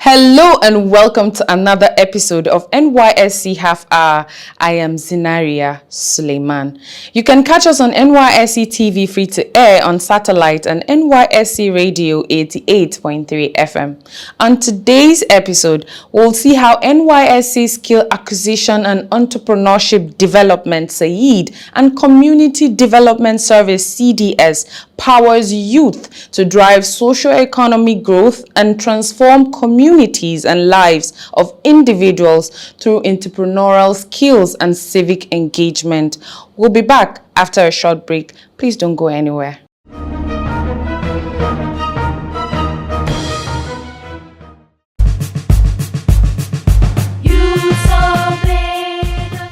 Hello and welcome to another episode of NYSC Half Hour. I am Zinaria Suleiman. You can catch us on NYSC TV free to air on satellite and NYSC Radio 88.3 FM. On today's episode, we'll see how NYSC Skill Acquisition and Entrepreneurship Development (SAED) and Community Development Service (CDS) powers youth to drive socio-economic growth and transform communities and lives of individuals through entrepreneurial skills and civic engagement. We'll be back after a short break. Please don't go anywhere.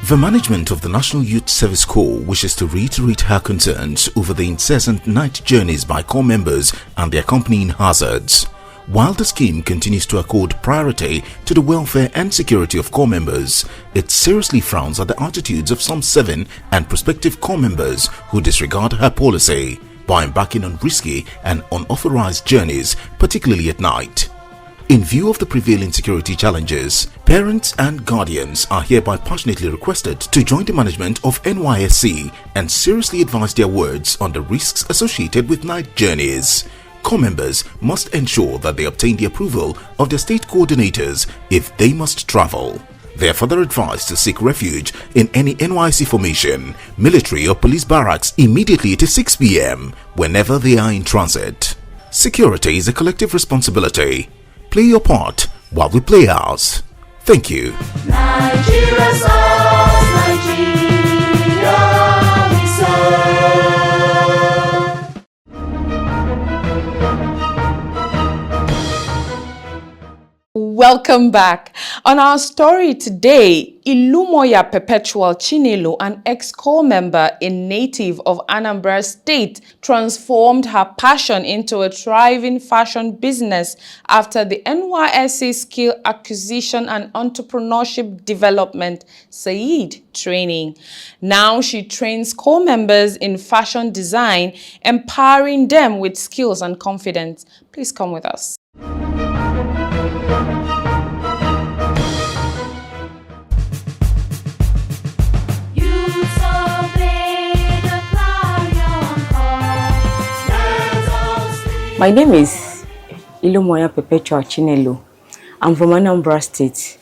The management of the National Youth Service Corps wishes to reiterate her concerns over the incessant night journeys by corps members and the accompanying hazards. While the scheme continues to accord priority to the welfare and security of corps members, it seriously frowns at the attitudes of some 7 and prospective corps members who disregard her policy by embarking on risky and unauthorized journeys, particularly at night. In view of the prevailing security challenges, parents and guardians are hereby passionately requested to join the management of NYSC and seriously advise their wards on the risks associated with night journeys. Corps members must ensure that they obtain the approval of their state coordinators if they must travel. They are further advised to seek refuge in any NYSC formation, military or police barracks immediately at 6 p.m. whenever they are in transit. Security is a collective responsibility. Play your part while we play ours. Thank you. Nigeria serves, Nigeria we serve. Welcome back. On our story today, Ilumoya Perpetual Chinelo, an ex-corps member and native of Anambra State, transformed her passion into a thriving fashion business after the NYSC Skill Acquisition and Entrepreneurship Development (SAED) training. Now she trains corps members in fashion design, empowering them with skills and confidence. Please come with us. My name is Ilumoya Perpetual Chinelo. I'm from Anambra State.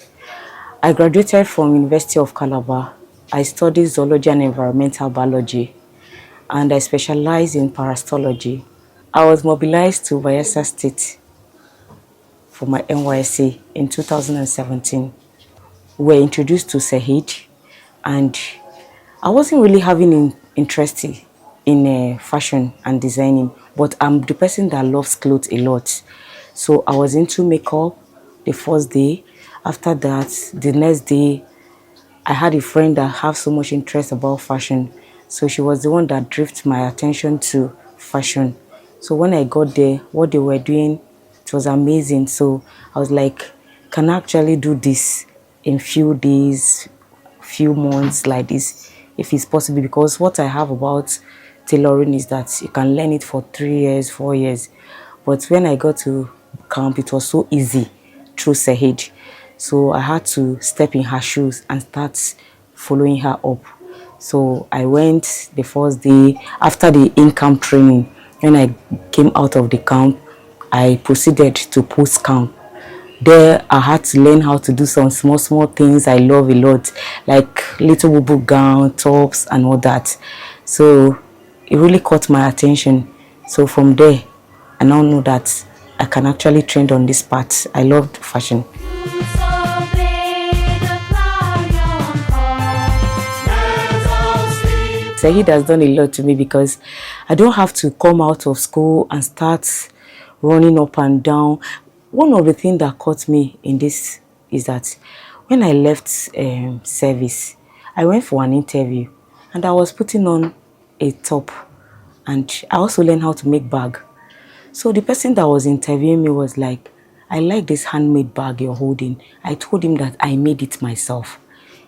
I graduated from University of Calabar. I studied zoology and environmental biology, and I specialize in parasitology. I was mobilized to Bayelsa State for my NYSC in 2017. We were introduced to SAED, and I wasn't really having interest in fashion and designing, but I'm the person that loves clothes a lot. So I was into makeup the first day. After that, the next day, I had a friend that had so much interest about fashion. So she was the one that drifted my attention to fashion. So when I got there, what they were doing, it was amazing. So I was like, can I actually do this in few days, few months like this, if it's possible? Because what I have about tailoring is that you can learn it for 3 years, 4 years. But when I got to camp, it was so easy through SAED. So I had to step in her shoes and start following her up. So I went the first day after the in-camp training. When I came out of the camp, I proceeded to post-camp. There I had to learn how to do some small things I love a lot, like little boo gown, tops and all that. So it really caught my attention. So from there, I now know that I can actually trend on this part. I loved fashion. SAED has done a lot to me because I don't have to come out of school and start running up and down. One of the things that caught me in this is that when I left service, I went for an interview and I was putting on a top, and I also learned how to make bag. So the person that was interviewing me was like, I like this handmade bag you're holding. I told him that I made it myself.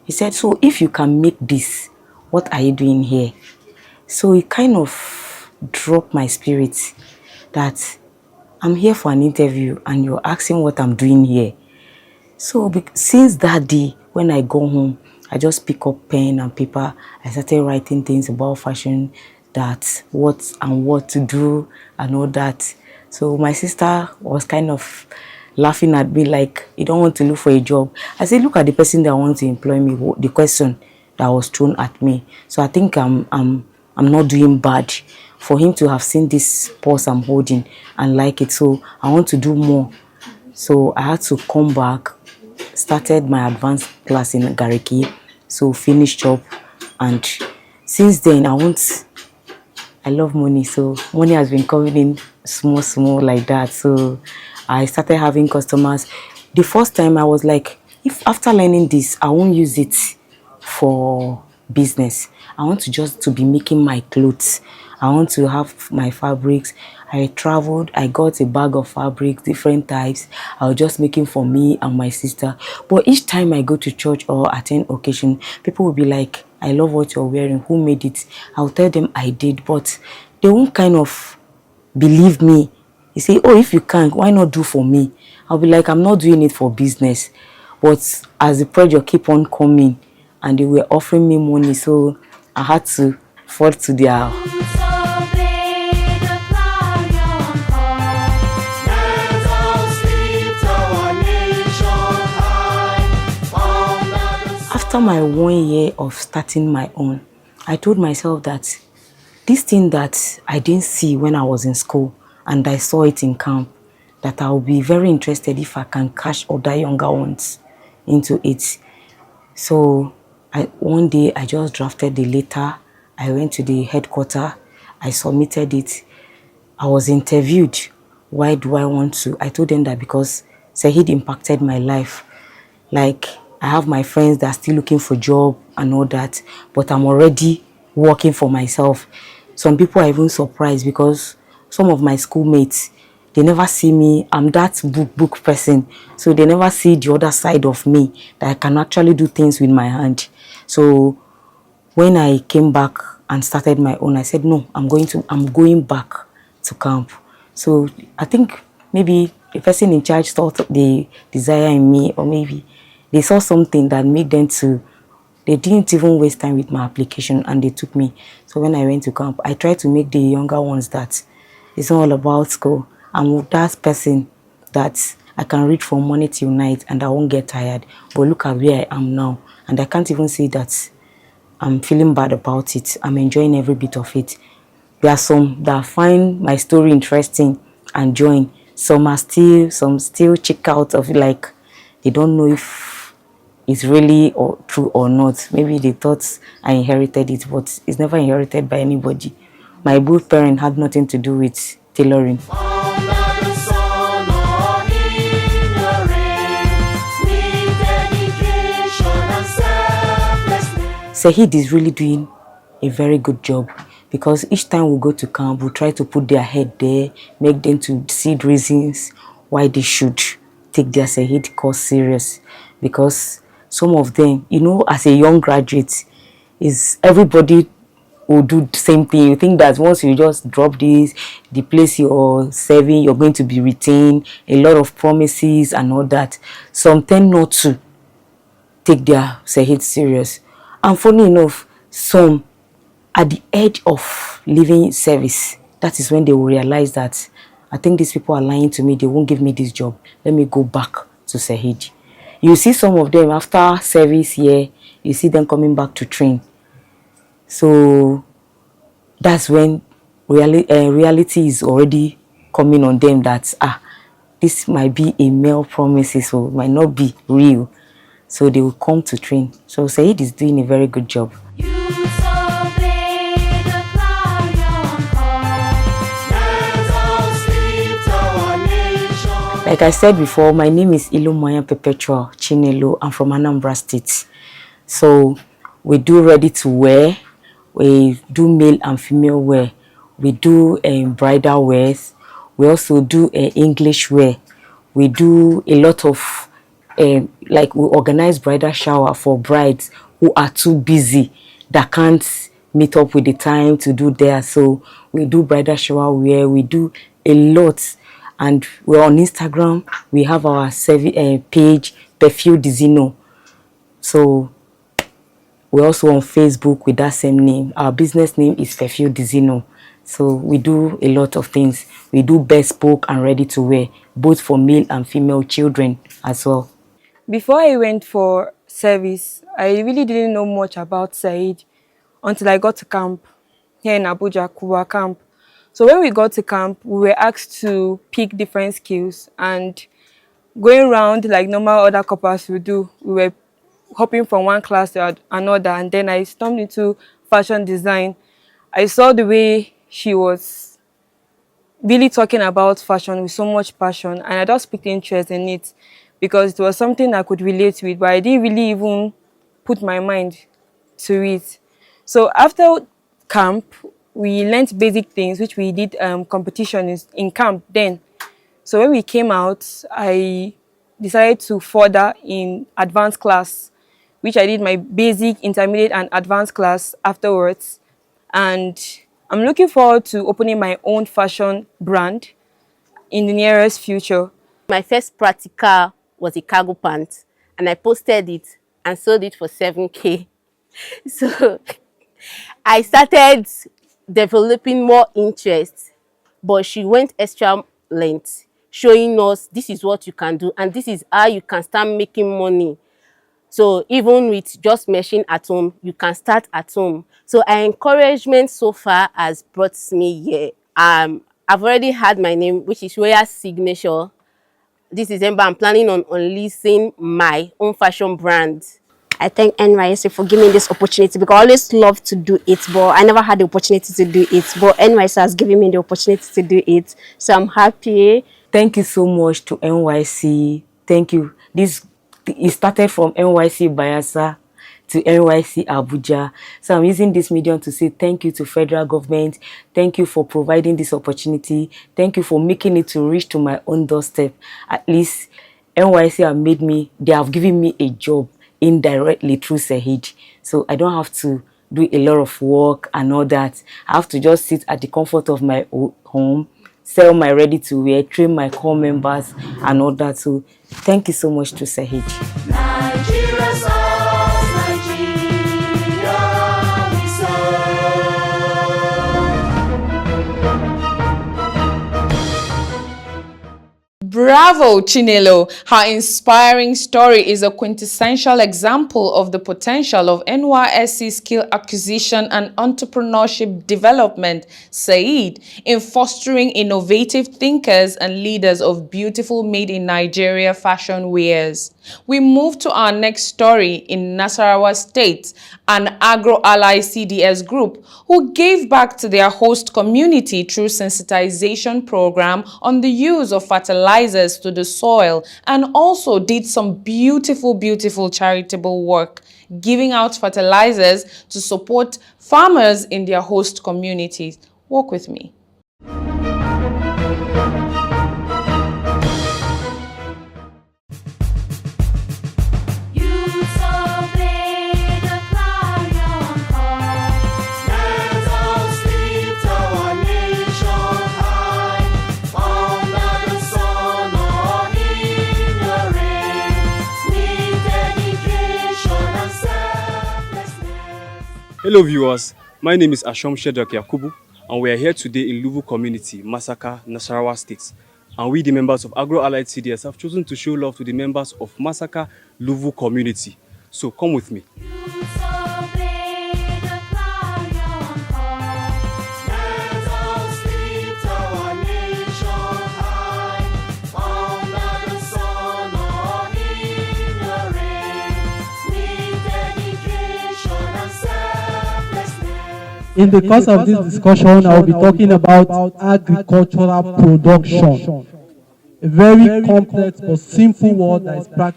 He said, so if you can make this, what are you doing here? So it kind of dropped my spirit that I'm here for an interview and you're asking what I'm doing here. So since that day, when I go home, I just pick up pen and paper. I started writing things about fashion, that what to do and all that. So my sister was kind of laughing at me like, you don't want to look for a job. I said, look at the person that wants to employ me, the question that was thrown at me. So I think I'm not doing bad for him to have seen this purse I'm holding and like it. So I want to do more. So I had to come back, started my advanced class in Gariki, so finished up, and since then I love money, so money has been coming in small like that. So I started having customers. The first time I was like, if after learning this, I won't use it for business. I want to just to be making my clothes. I want to have my fabrics. I traveled, I got a bag of fabrics, different types. I was just making for me and my sister. But each time I go to church or attend occasion, people will be like, I love what you're wearing. Who made it? I'll tell them I did, but they won't kind of believe me. They say, oh, if you can't, why not do for me? I'll be like, I'm not doing it for business. But as the pressure keep on coming and they were offering me money, so I had to fall to their... After my 1 year of starting my own, I told myself that this thing that I didn't see when I was in school and I saw it in camp, that I will be very interested if I can catch other younger ones into it. So one day I just drafted the letter. I went to the headquarters. I submitted it. I was interviewed. Why do I want to? I told them that because Sahid impacted my life. Like, I have my friends that are still looking for job and all that, but I'm already working for myself. Some people are even surprised because some of my schoolmates, they never see me. I'm that book person. So they never see the other side of me, that I can actually do things with my hand. So when I came back and started my own, I said, no, I'm going back to camp. So I think maybe the person in charge thought the desire in me, or maybe they saw something that made them to, they didn't even waste time with my application and they took me. So when I went to camp, I tried to make the younger ones that it's not all about school. I'm that person that I can read from morning till night and I won't get tired. But look at where I am now. And I can't even say that I'm feeling bad about it. I'm enjoying every bit of it. There are some that find my story interesting and join. Some still check out of it, like they don't know if it's really true or not. Maybe they thought I inherited it, but it's never inherited by anybody. My both parents had nothing to do with tailoring. Sahid is really doing a very good job, because each time we go to camp, we try to put their head there, make them to see reasons why they should take their Sahid course serious. Because some of them, you know, as a young graduate, is everybody will do the same thing. You think that once you just drop this, the place you're serving, you're going to be retained, a lot of promises and all that. Some tend not to take their Sahid serious. And funny enough, some at the edge of leaving service, that is when they will realize that I think these people are lying to me, they won't give me this job. Let me go back to Sahid. You see some of them after service here, you see them coming back to train. So that's when reality is already coming on them that this might be a male promise, so it might not be real. So they will come to train. So Sahid is doing a very good job. Like I said before, my name is Ilumoya Perpetual Chinelo. I'm from Anambra State. So we do ready to wear. We do male and female wear. We do bridal wears. We also do English wear. We do a lot of, like we organize bridal shower for brides who are too busy, that can't meet up with the time to do there. So we do bridal shower wear. We do a lot. And we're on Instagram. We have our page, Perfume Dizino. So we're also on Facebook with that same name. Our business name is Perfume Dizino. So we do a lot of things. We do bespoke and ready to wear, both for male and female children as well. Before I went for service, I really didn't know much about Said until I got to camp here in Abuja, Kuba camp. So when we got to camp, we were asked to pick different skills, and going around like normal other coppers would do, we were hopping from one class to another, and then I stumbled into fashion design. I saw the way she was really talking about fashion with so much passion, and I just picked interest in it because it was something I could relate with, but I didn't really even put my mind to it. So after camp, we learned basic things, which we did competition in camp then. So when we came out, I decided to further in advanced class, which I did my basic, intermediate, and advanced class afterwards. And I'm looking forward to opening my own fashion brand in the nearest future. My first practical was a cargo pant, and I posted it and sold it for 7K. So I started developing more interest, but she went extra length, showing us this is what you can do and this is how you can start making money. So even with just meshing at home, you can start at home. So our encouragement so far has brought me here. I've already had my name, which is Royal Signature. This December, I'm planning on unleashing my own fashion brand. I thank NYSC for giving me this opportunity because I always love to do it, but I never had the opportunity to do it. But NYSC has given me the opportunity to do it, so I'm happy. Thank you so much to NYSC. Thank you. It started from NYSC Bayelsa to NYSC Abuja. So I'm using this medium to say thank you to federal government. Thank you for providing this opportunity. Thank you for making it to reach to my own doorstep. At least NYSC they have given me a job indirectly through Sahid. So I don't have to do a lot of work and all that. I have to just sit at the comfort of my home, sell my ready to wear, train my core members and all that. So thank you so much to Sahid. Bravo, Chinelo. Her inspiring story is a quintessential example of the potential of NYSC skill acquisition and entrepreneurship development, Said, in fostering innovative thinkers and leaders of beautiful made-in-Nigeria fashion wares. We move to our next story in Nasarawa State, an agro-ally CDS group who gave back to their host community through sensitization program on the use of fertilizers to the soil, and also did some beautiful charitable work, giving out fertilizers to support farmers in their host communities. Walk with me. Hello viewers, my name is Ashom Shedok Yakubu and we are here today in Luvu community, Masaka, Nasarawa State. And we, the members of Agro-Allied CDS, have chosen to show love to the members of Masaka, Luvu community. So come with me. In the course of this discussion, I will be talking about agricultural production, a very complex but simple word that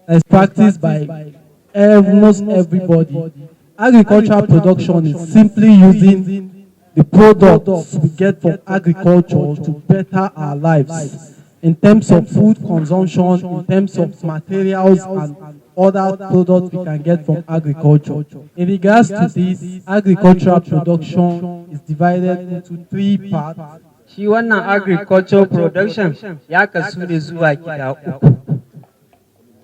is practiced by almost everybody. Agricultural production is simply using the products we get from agriculture to better our lives in terms of food consumption, in terms of materials and other products we can get from agriculture. In regards to this, agricultural production is divided into three parts. Shi wannan agricultural production ya kasu ne zuwa gida uku.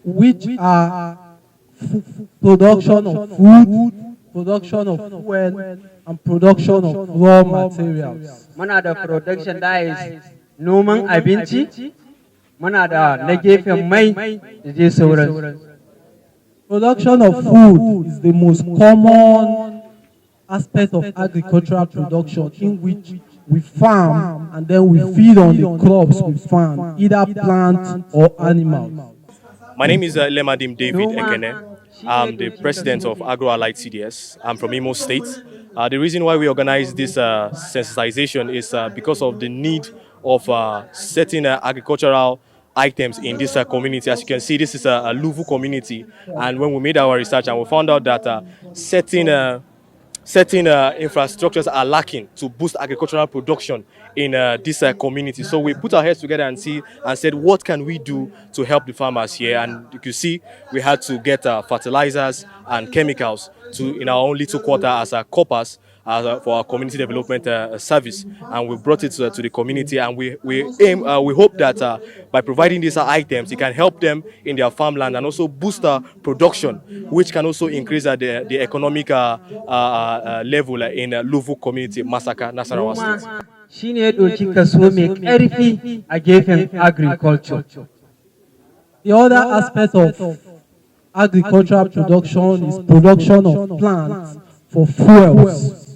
Which are production of food, production of fuel, and production of raw materials. Muna da production that is noman abinci, muna da na gefen mai da dai sauransu. Production of food is the most common aspect of agricultural production, in which we farm and then we feed on the crops we farm, either plants or animals. My name is Lemadim David Ekene. I'm the president of Agro-Allied CDS. I'm from Imo State. The reason why we organize this sensitization is because of the need of certain agricultural items in this community. As you can see, this is a Luvu community, and when we made our research and we found out that certain infrastructures are lacking to boost agricultural production in this community. So we put our heads together and said, what can we do to help the farmers here? And you can see we had to get fertilizers and chemicals in our own little quarter as coppers for our community development service, and we brought it to the community, and we hope that by providing these items, it can help them in their farmland and also boost production, which can also increase the economic level in Luvu community, Masaka, Nasarawa State. Shi ne ya ɗauki kaso mai ƙarfi a gefen agriculture. The other aspect of agricultural production is production of plants for fuels.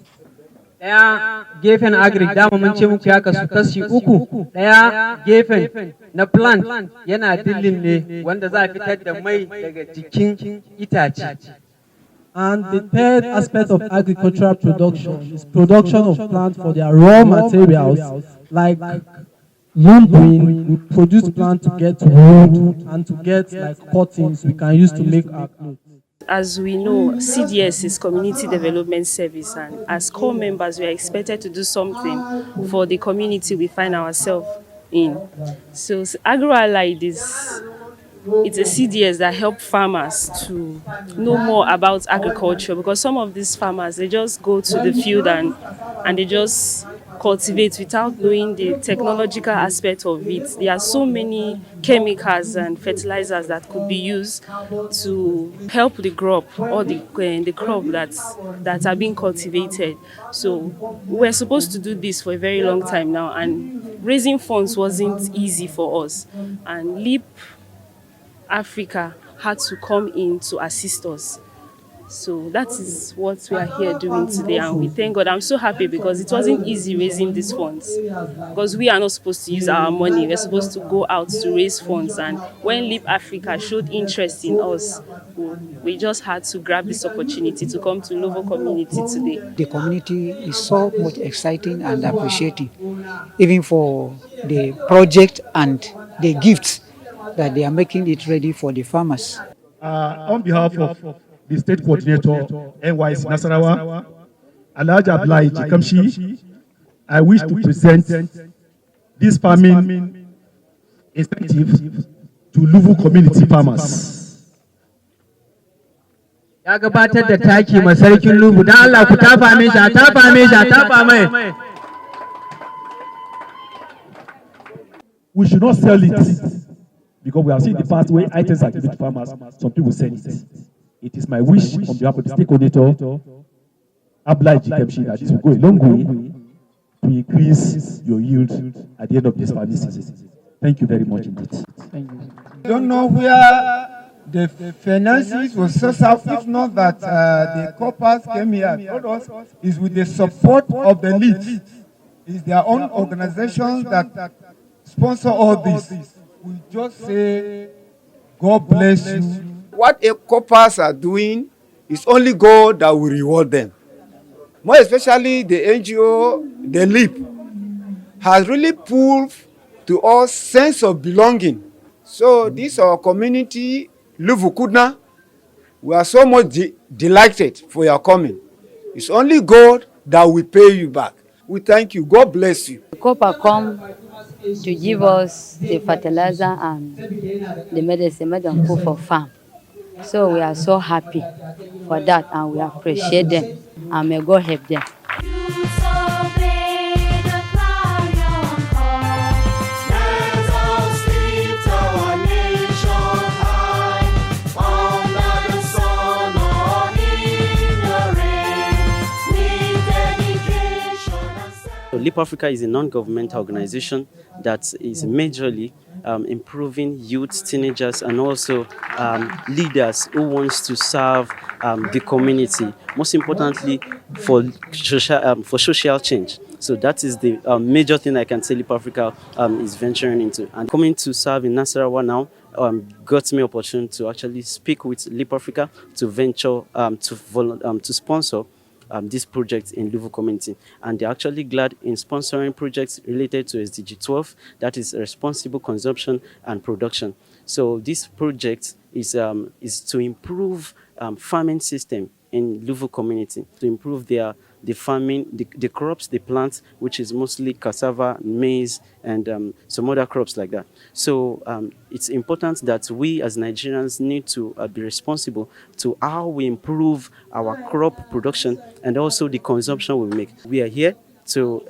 Ɗaya gefen agric dama mun ce muku ya kasu kashi uku. Ɗaya gefen na plant yana dillin ne wanda za a fitar da mai daga jikin itace. And the third aspect of agricultural production is production of plants for their raw materials, like lumbering. We produce plants to get wood and to get like cottons we can use to make our clothes. As we know, CDS is Community Development Service, and as core members, we are expected to do something for the community we find ourselves in. So Agro-Allied it's a CDS that help farmers to know more about agriculture, because some of these farmers, they just go to the field and they just cultivate without knowing the technological aspect of it. There are so many chemicals and fertilizers that could be used to help the crop or the crop that are being cultivated. So we're supposed to do this for a very long time now, and raising funds wasn't easy for us. And LEAP Africa had to come in to assist us. So that is what we are here doing today, and we thank God. I'm so happy because it wasn't easy raising these funds, because we are not supposed to use our money. We're supposed to go out to raise funds, and when LEAP Africa showed interest in us, we just had to grab this opportunity to come to Luvu community today. The community is so much exciting and appreciating, even for the project and the gifts that they are making it ready for the farmers. On behalf of the state coordinator, NYSC Nasarawa, Alhaji Abdullahi Kamshi, I wish to present this farming incentive to Luvu community farmers. Ya gabatar da taki ma sarkin Luvu, dan Allah ku tafa mai shi, tafa mai shi, tafa mai. We should not sell it, because we have seen the past where items are given to farmers, some people sell it. It is my wish on behalf of the state coordinator, Abdullahi Kamshi, that this will go a long way to increase your yield at the end of this farming season. Thank you very much indeed. Thank you. Don't know where the finances were sourced out, if not that the corpers came here and told us, is with the support of the LEAP. It's their own organizations that sponsor all this. We just say, God bless you. What corpers are doing is only God that will reward them. More especially the NGO, the LEAP, has really pulled to us sense of belonging. So this our community, Luvu Kudna, we are so much delighted for your coming. It's only God that will pay you back. We thank you. God bless you. The copper come to give us the fertilizer and the medicine for farm. So we are so happy for that, and we appreciate them, and may God help them. Leap Africa is a non-governmental organization that is majorly improving youth, teenagers, and also leaders who wants to serve the community. Most importantly, for social change. So that is the major thing I can say Leap Africa is venturing into. And coming to serve in Nasarawa now got me opportunity to actually speak with Leap Africa to venture to sponsor this project in Luvu community, and they're actually glad in sponsoring projects related to SDG 12, that is responsible consumption and production. So this project is to improve farming system in Luvu community, to improve the farming, the crops they plant, which is mostly cassava, maize, and some other crops like that. So it's important that we as Nigerians need to be responsible to how we improve our crop production and also the consumption we make. We are here to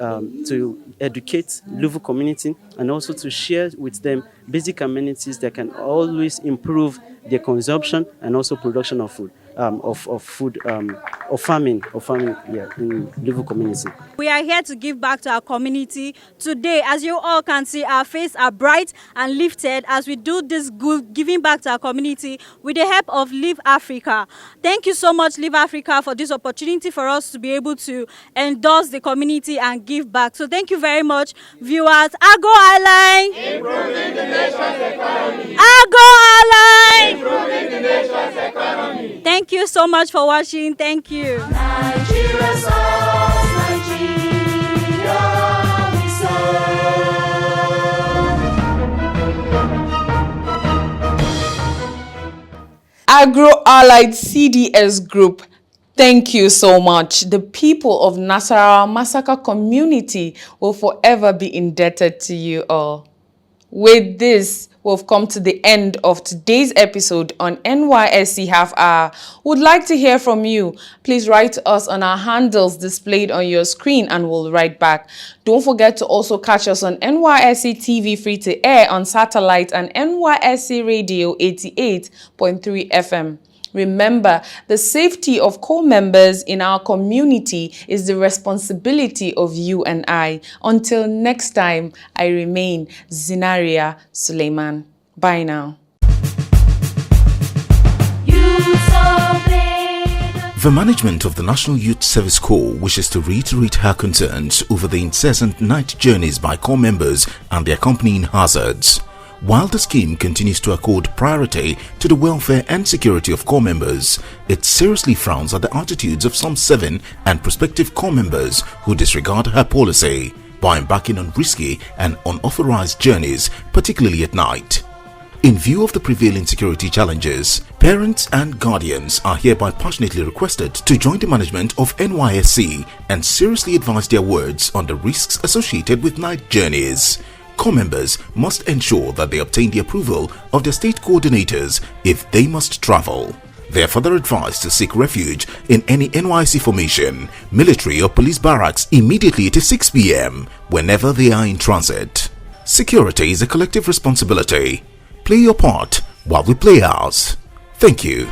educate Luvu community and also to share with them basic amenities that can always improve their consumption and also production of food. Of farming in Luvu community. We are here to give back to our community. Today, as you all can see, our faces are bright and lifted as we do this good giving back to our community with the help of Leap Africa. Thank you so much, Leap Africa, for this opportunity for us to be able to endorse the community and give back. So thank you very much, viewers. Ago Align! Improving the nation's economy! Ago Align! Improving the nation's economy! Thank you so much for watching. Thank you. Nigeria serves, Nigeria we serve. Agro Allied CDS Group, thank you so much. The people of Nasarawa Massacre community will forever be indebted to you all. With this, we've come to the end of today's episode on NYSC Half Hour. Would like to hear from you. Please write to us on our handles displayed on your screen and we'll write back. Don't forget to also catch us on NYSC TV free to air on satellite and NYSC Radio 88.3 FM. Remember, the safety of co-members in our community is the responsibility of you and I. Until next time, I remain Zinaria Suleiman. Bye now. The management of the National Youth Service Corps wishes to reiterate her concerns over the incessant night journeys by corps members and the accompanying hazards. While the scheme continues to accord priority to the welfare and security of corps members, it seriously frowns at the attitudes of some 7 and prospective corps members who disregard her policy by embarking on risky and unauthorized journeys, particularly at night. In view of the prevailing security challenges, parents and guardians are hereby passionately requested to join the management of NYSC and seriously advise their wards on the risks associated with night journeys. Corps members must ensure that they obtain the approval of their state coordinators if they must travel. They are further advised to seek refuge in any NYSC formation, military or police barracks immediately at 6 p.m. whenever they are in transit. Security is a collective responsibility. Play your part while we play ours. Thank you.